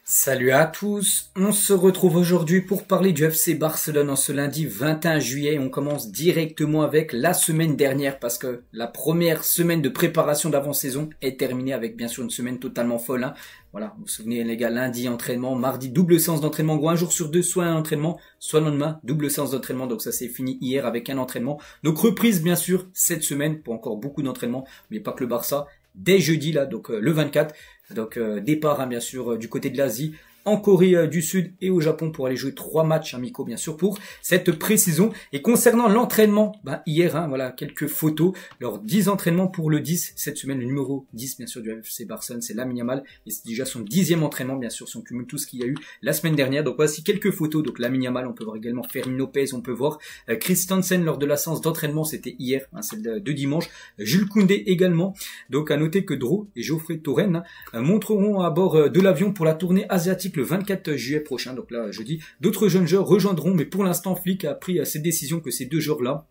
Salut à tous, on se retrouve aujourd'hui pour parler du FC Barcelone en ce lundi 21 juillet. On commence directement avec la semaine dernière parce que la première semaine de préparation d'avant-saison est terminée avec bien sûr une semaine totalement folle. Voilà, vous vous souvenez les gars, lundi entraînement, mardi double séance d'entraînement, gros un jour sur deux, soit un entraînement, soit le lendemain, double séance d'entraînement. Donc ça c'est fini hier avec un entraînement. Donc reprise bien sûr cette semaine pour encore beaucoup d'entraînements. N'oubliez pas que le Barça, dès jeudi là, donc le 24, donc départ bien sûr du côté de l'Asie, en Corée du Sud et au Japon pour aller jouer 3 matchs amicaux bien sûr pour cette pré-saison. Et concernant l'entraînement, hier, voilà quelques photos, leurs 10 entraînements pour le 10, cette semaine le numéro 10 bien sûr du FC Barcelone, c'est Lamine Yamal, et c'est déjà son 10e entraînement bien sûr si on cumule tout ce qu'il y a eu la semaine dernière. Donc voici quelques photos, donc Lamine Yamal, on peut voir également Fermin Lopez, on peut voir Christensen lors de la séance d'entraînement, c'était hier, celle de dimanche, Jules Koundé également. Donc à noter que Dro et Geoffrey Toren monteront à bord de l'avion pour la tournée asiatique le 24 juillet prochain, donc là jeudi. D'autres jeunes joueurs rejoindront, mais pour l'instant Flick a pris cette décision que ces deux joueurs-là,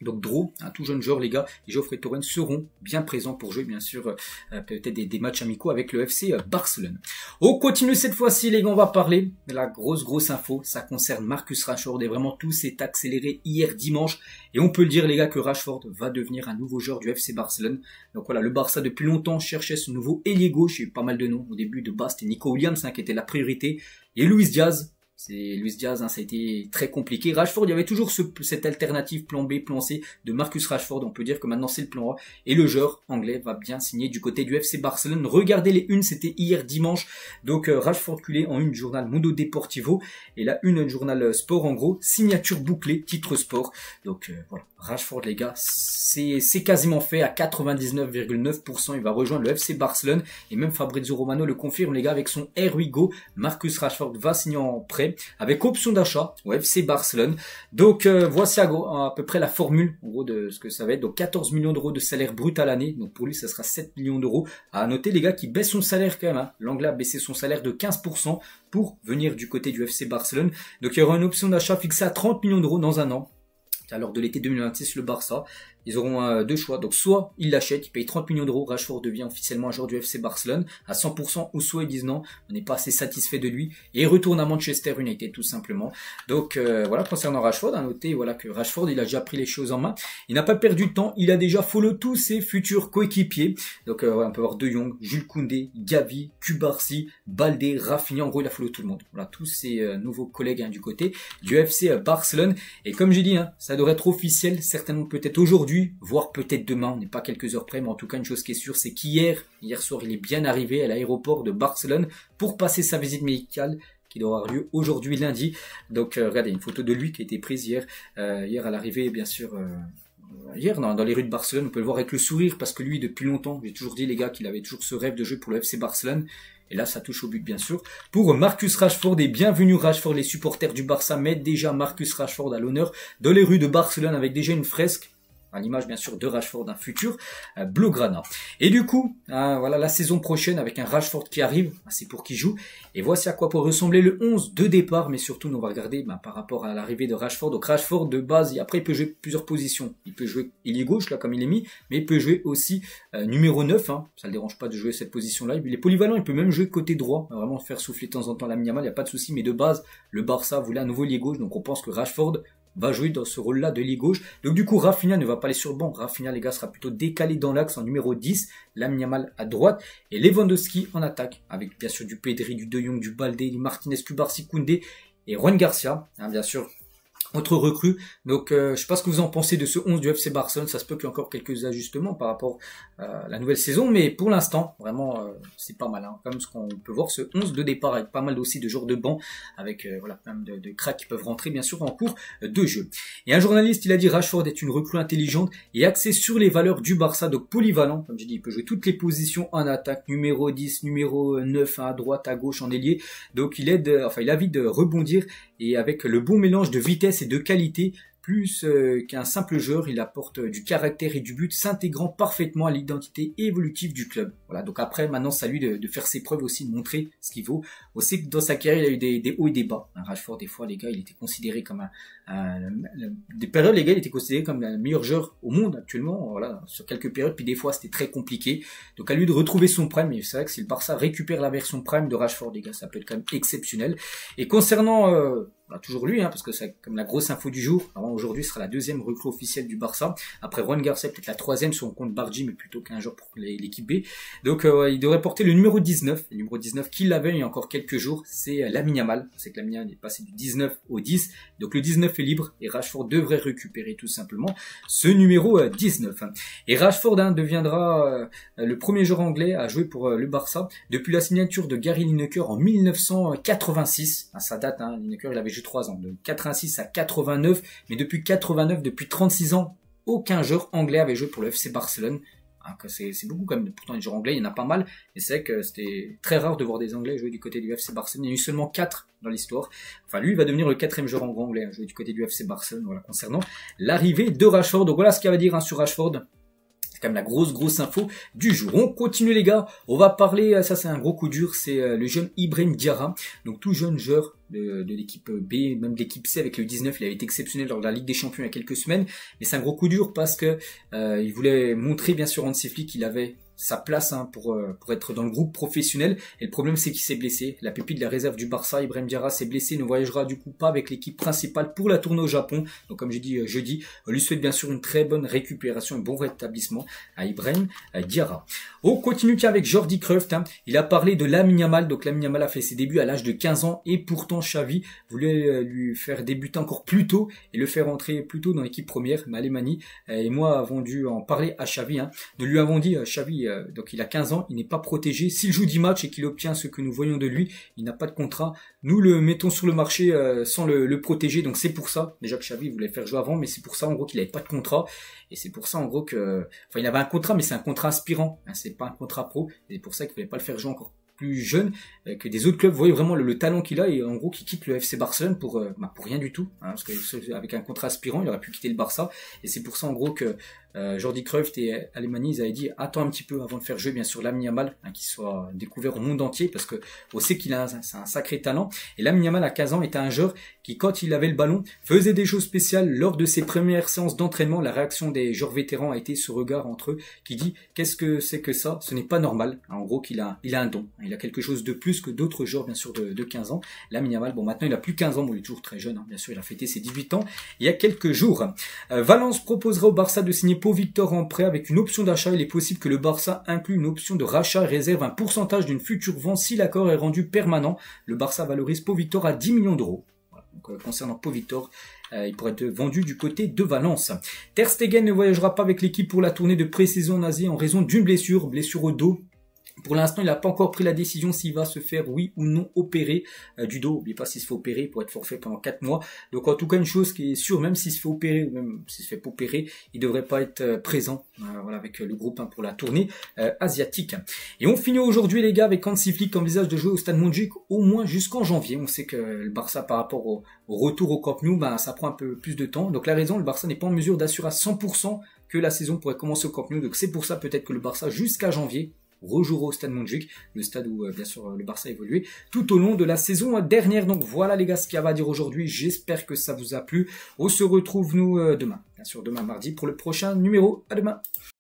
donc Dro, un tout jeune joueur les gars, et Geoffrey Toren seront bien présents pour jouer bien sûr peut-être des matchs amicaux avec le FC Barcelone. On continue cette fois-ci les gars, on va parler de la grosse info, ça concerne Marcus Rashford et vraiment tout s'est accéléré hier dimanche et on peut le dire les gars que Rashford va devenir un nouveau joueur du FC Barcelone. Donc voilà, le Barça depuis longtemps cherchait ce nouveau ailier gauche, il y a eu pas mal de noms au début de base, c'était Nico Williams qui était la priorité et Luis Diaz. C'est Luis Diaz, ça a été très compliqué. Rashford, il y avait toujours cette alternative plan B, plan C de Marcus Rashford. On peut dire que maintenant c'est le plan A. Et le joueur anglais va bien signer du côté du FC Barcelone. Regardez les unes, c'était hier dimanche. Donc Rashford culé en une journal Mundo Deportivo. Et là, une journal sport en gros. Signature bouclée, titre sport. Donc voilà, Rashford les gars, c'est quasiment fait à 99,9%. Il va rejoindre le FC Barcelone. Et même Fabrizio Romano le confirme les gars avec son Here We Go. Marcus Rashford va signer en prêt avec option d'achat au FC Barcelone. Donc voici à peu près la formule en gros de ce que ça va être. Donc 14 millions d'euros de salaire brut à l'année. Donc pour lui ça sera 7 millions d'euros. À noter les gars qui baisse son salaire quand même. L'Anglais a baissé son salaire de 15% pour venir du côté du FC Barcelone. Donc il y aura une option d'achat fixée à 30 millions d'euros dans un an. Lors de l'été 2026, le Barça, ils auront deux choix. Donc soit ils l'achètent, ils payent 30 millions d'euros, Rashford devient officiellement un joueur du FC Barcelone à 100%, ou soit ils disent non, on n'est pas assez satisfait de lui, et il retourne à Manchester United tout simplement. Donc voilà, concernant Rashford, à noter voilà, que Rashford il a déjà pris les choses en main, il n'a pas perdu de temps, il a déjà follow tous ses futurs coéquipiers. Donc voilà, on peut voir De Jong, Jules Koundé, Gavi, Cubarsí, Baldé, Rafinha, en gros il a follow tout le monde. Voilà, tous ses nouveaux collègues du côté du FC Barcelone. Et comme j'ai dit, ça devrait être officiel, certainement peut-être aujourd'hui, voire peut-être demain, on n'est pas quelques heures près, mais en tout cas une chose qui est sûre, c'est hier soir, il est bien arrivé à l'aéroport de Barcelone pour passer sa visite médicale qui doit avoir lieu aujourd'hui lundi. Donc regardez, une photo de lui qui a été prise hier à l'arrivée bien sûr. Hier dans les rues de Barcelone, on peut le voir avec le sourire parce que lui depuis longtemps, j'ai toujours dit les gars qu'il avait toujours ce rêve de jouer pour le FC Barcelone. Et là, ça touche au but, bien sûr. Pour Marcus Rashford et bienvenue Rashford, les supporters du Barça mettent déjà Marcus Rashford à l'honneur dans les rues de Barcelone avec déjà une fresque à l'image bien sûr de Rashford, un futur Blaugrana. Et du coup, voilà la saison prochaine avec un Rashford qui arrive, c'est pour qui joue. Et voici à quoi peut ressembler le 11 de départ, mais surtout on va regarder par rapport à l'arrivée de Rashford. Donc Rashford de base, après il peut jouer plusieurs positions. Il peut jouer ailier gauche là comme il est mis, mais il peut jouer aussi numéro 9, ça ne le dérange pas de jouer cette position-là. Il est polyvalent, il peut même jouer côté droit, vraiment faire souffler de temps en temps Lamine Yamal, il n'y a pas de souci. Mais de base, le Barça voulait un nouveau ailier gauche, donc on pense que Rashford va jouer dans ce rôle-là de l'aile gauche. Donc du coup, Rafinha ne va pas aller sur le banc. Rafinha, les gars, sera plutôt décalé dans l'axe en numéro 10. Lamine Yamal à droite. Et Lewandowski en attaque. Avec bien sûr du Pedri, du De Jong, du Baldé, du Martinez, Cubarsí, Koundé et Juan Garcia. Bien sûr, autre recrue. Donc je sais pas ce que vous en pensez de ce 11 du FC Barcelone. Ça se peut qu'il y ait encore quelques ajustements par rapport à la nouvelle saison. Mais pour l'instant, vraiment, c'est pas mal. Comme ce qu'on peut voir, ce 11 de départ avec pas mal aussi de joueurs de banc. Avec voilà, même de cracks qui peuvent rentrer bien sûr en cours de jeu. Et un journaliste, il a dit Rashford est une recrue intelligente et axée sur les valeurs du Barça. Donc polyvalent, comme j'ai dit, il peut jouer toutes les positions en attaque. Numéro 10, numéro 9, à droite, à gauche, en ailier. Donc il aide, il a envie de rebondir. Et avec le bon mélange de vitesse et de qualité, plus qu'un simple joueur, il apporte du caractère et du but, s'intégrant parfaitement à l'identité évolutive du club. Voilà, donc après, maintenant, c'est à lui de faire ses preuves aussi, de montrer ce qu'il vaut. On sait que dans sa carrière, il a eu des hauts et des bas. Rashford, des fois, les gars, il était considéré comme des périodes, les gars, il était considéré comme le meilleur joueur au monde actuellement. Voilà, sur quelques périodes, puis des fois, c'était très compliqué. Donc à lui de retrouver son prime. Mais c'est vrai que si le Barça récupère la version prime de Rashford, les gars, ça peut être quand même exceptionnel. Et concernant toujours lui, parce que c'est comme la grosse info du jour. Aujourd'hui sera la deuxième recrue officielle du Barça. Après Juan Garcia, peut-être la troisième sur le compte Bargy, mais plutôt qu'un joueur pour l'équipe B. Donc il devrait porter le numéro 19. Le numéro 19 qu'il avait il y a encore quelques jours, c'est Lamine Yamal. C'est que Lamine Yamal est passé du 19 au 10. Donc le 19 est libre et Rashford devrait récupérer tout simplement ce numéro 19. Et Rashford deviendra le premier joueur anglais à jouer pour le Barça depuis la signature de Gary Lineker en 1986. Ça date, Lineker il avait joué 3 ans, de 86 à 89, mais depuis 89, depuis 36 ans, aucun joueur anglais avait joué pour le FC Barcelone. C'est beaucoup quand même, pourtant les joueurs anglais, il y en a pas mal, et c'est vrai que c'était très rare de voir des anglais jouer du côté du FC Barcelone. Il y a eu seulement 4 dans l'histoire. Enfin, lui, il va devenir le 4e joueur anglais à jouer du côté du FC Barcelone, voilà, concernant l'arrivée de Rashford. Donc voilà ce qu'il y a à dire sur Rashford. C'est quand même la grosse info du jour. On continue les gars, on va parler, ça c'est un gros coup dur, c'est le jeune Ibrahim Diarra, donc tout jeune joueur de l'équipe B, même de l'équipe C avec le 19, il avait été exceptionnel lors de la Ligue des Champions il y a quelques semaines, mais c'est un gros coup dur parce que il voulait montrer bien sûr Hansi Flick qu'il avait sa place pour être dans le groupe professionnel, et le problème c'est qu'il s'est blessé. La pépite de la réserve du Barça, Ibrahim Diarra, s'est blessé, ne voyagera du coup pas avec l'équipe principale pour la tournée au Japon. Donc comme j'ai dit jeudi, on lui souhaite bien sûr une très bonne récupération, un bon rétablissement à Ibrahim Diarra. On continue avec Jordi Cruyff, il a parlé de Lamine Yamal. Donc Lamine Yamal a fait ses débuts à l'âge de 15 ans et pourtant Xavi voulait lui faire débuter encore plus tôt et le faire entrer plus tôt dans l'équipe première. Mais Alemani et moi avons dû en parler à Xavi. Nous lui avons dit, Xavi, donc il a 15 ans, il n'est pas protégé. S'il joue 10 matchs et qu'il obtient ce que nous voyons de lui, il n'a pas de contrat. Nous le mettons sur le marché sans le protéger. Donc c'est pour ça, déjà que Xavi voulait faire jouer avant, mais c'est pour ça en gros qu'il n'avait pas de contrat. Et c'est pour ça en gros que, enfin il avait un contrat, mais c'est un contrat aspirant, c'est pas un contrat pro. Et c'est pour ça qu'il voulait pas le faire jouer encore plus jeune, que des autres clubs voyaient vraiment le talent qu'il a, et en gros qu'il quitte le FC Barcelone pour rien du tout, parce qu'avec un contrat aspirant il aurait pu quitter le Barça. Et c'est pour ça en gros que Jordi Cruyff et Alemani ils avaient dit attends un petit peu avant de faire jouer bien sûr Lamine Yamal, qui soit découvert au monde entier, parce que on sait qu'il a un sacré talent. Et Lamine Yamal à 15 ans était un joueur qui, quand il avait le ballon, faisait des choses spéciales. Lors de ses premières séances d'entraînement, la réaction des joueurs vétérans a été ce regard entre eux qui dit qu'est-ce que c'est que ça, ce n'est pas normal. En gros qu'il a un don, il a quelque chose de plus que d'autres joueurs bien sûr de 15 ans. Lamine Yamal, bon maintenant il a plus 15 ans, bon il est toujours très jeune, bien sûr il a fêté ses 18 ans il y a quelques jours. Valence proposera au Barça de signer Pau Victor en prêt avec une option d'achat. Il est possible que le Barça inclue une option de rachat et réserve un pourcentage d'une future vente si l'accord est rendu permanent. Le Barça valorise Pau Victor à 10 millions d'euros. Voilà. Donc, concernant Pau Victor, il pourrait être vendu du côté de Valence. Ter Stegen ne voyagera pas avec l'équipe pour la tournée de pré-saison en Asie en raison d'une blessure au dos. Pour l'instant, il n'a pas encore pris la décision s'il va se faire, oui ou non, opérer du dos. N'oubliez pas s'il se fait opérer pour être forfait pendant 4 mois. Donc en tout cas, une chose qui est sûre, même s'il se fait opérer ou même s'il se fait pas opérer, il devrait pas être présent voilà, avec le groupe pour la tournée asiatique. Et on finit aujourd'hui les gars avec Hansi Flick qui envisage de jouer au Stade Montjuïc au moins jusqu'en janvier. On sait que le Barça par rapport au retour au Camp Nou, ça prend un peu plus de temps. Donc la raison, le Barça n'est pas en mesure d'assurer à 100% que la saison pourrait commencer au Camp Nou. Donc c'est pour ça peut-être que le Barça jusqu'à janvier rejouera au Stade Montjuïc, le stade où bien sûr le Barça a évolué tout au long de la saison dernière. Donc voilà les gars ce qu'il y a à dire aujourd'hui, j'espère que ça vous a plu. On se retrouve nous demain, bien sûr demain mardi pour le prochain numéro. À demain.